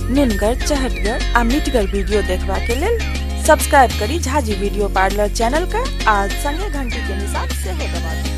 नुनगर, चहटगर आ मीठगर वीडियो देखबा के लेल सब्सक्राइब करी झाजी वीडियो पार्लर चैनल का आज संगे घंटी के निशान से हो दबा दी।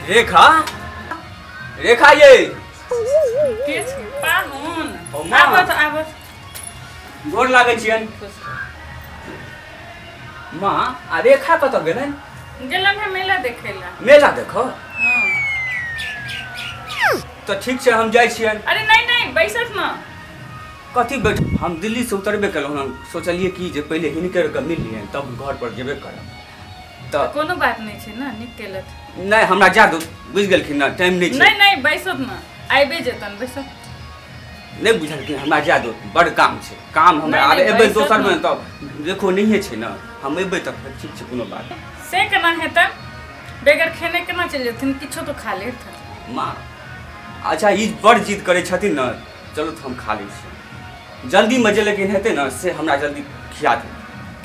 रेखा, रेखा ये गोर लागे छियन। माँ आ रेखा कत गेलन? गेलन है मेला देखेला। मेला देखो? हां। तो ठीक से हम जाय छियन। अरे नहीं बैसत ना। कथी बैठ, हम दिल्ली से उतरबे केलहुँ, हम सोचलिए कि जे पहले हिनकर के मिल लियन तब घर पर जेबे करब। तो कोनो बात नहीं छै ना, निक केलत। नहीं हमरा जा दो, बुझ गेलखिन ना, टाइम नहीं छै। नहीं बैसत ना, आइबे जेतन बैसत। नहीं बुझलखिन हमरा जा दो, बड़ काम छै, काम हमरा आबे एबे दोसर में तब देखो नहीं छै ना, हम एबे तक ठीक छै कोनो बात। से केना हेतै? बेगर खेने केना चल जेथिन, किछो तो खा लेत। माँ अच्छा ई बड़ जिद करे छथिन ना, चलो तो हम खा लै छी जल्दी में, जे लेकिन हेतै ना से हमरा जल्दी खिया दे।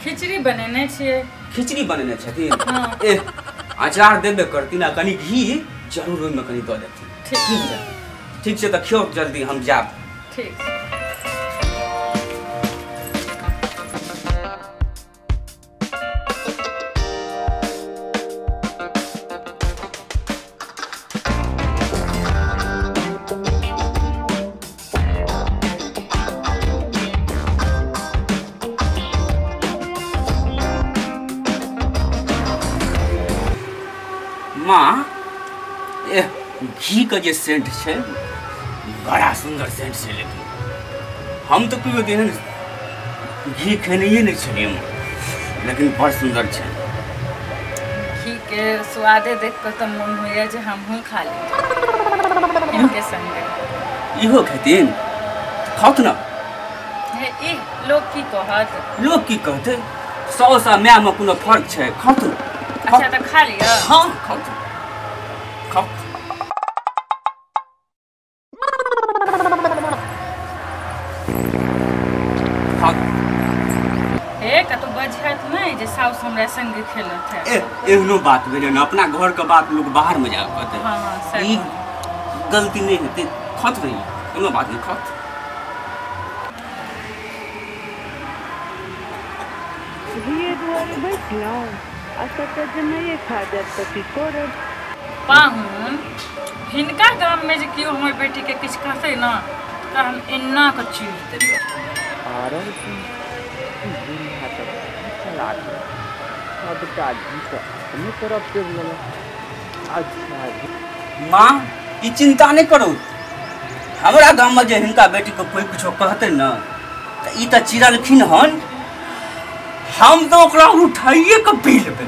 खिचड़ी बनेने छियै। खिचड़ी बनेने छथिन? हाँ। ए अचार देबे करथिन आ कनी घी जरूर ओहिमे कनी दऽ देथिन। ठीक छै तऽ खियो जल्दी, हम जाब। ठीक। माँ ए घी का जे सेंट है बड़ा सुंदर सेंट है, लेकिन हम तो कहियो दिन घी खेने नहीं छलिए, लेकिन बड़ सुंदर है। घी के स्वादे देख कर तो मन होइया जे हमहू खा ली इनके संगे। इहो खेतिन खाओ ना। हे ई लोग की कहत? लोग की कहते, 100 सा मैं में कोनो फर्क है, खाओ ना। अच्छा तो खा लिया। हाँ खाओ तो खाओ। हे कतो बजहत नहीं जे साउस हमरा संगे खेलत है। एहनो बात भेले ना, अपना घर का बात लोग बाहर में जा कहते। हां सही गलती नहीं होती, खत रही कोनो बात नहीं, खत। ये दुआरे बैठलौ अच्छा तो जमाइए खा जात तो की करब। पाहुन हिनका गांव में जे कियो हमर बेटी के किछ कहते ना त हम इन्ना के चीज देबे। आरन की बुढ़िया तो चला दे सब काजी तो हम तरफ से बोला। अच्छा माँ ई चिंता नहीं करो, हमरा गांव में जे हिनका बेटी को कोई कुछ कहते ना तो ई त चिरलखिन हन, हम तो ओकरा उठाइए के पी लेबे।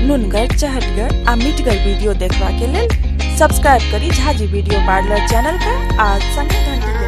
नुनगर, चहटगर आ मीठगर वीडियो देखबा के लेल सब्सक्राइब करी झाजी वीडियो पार्लर चैनल का आज संगे घंटी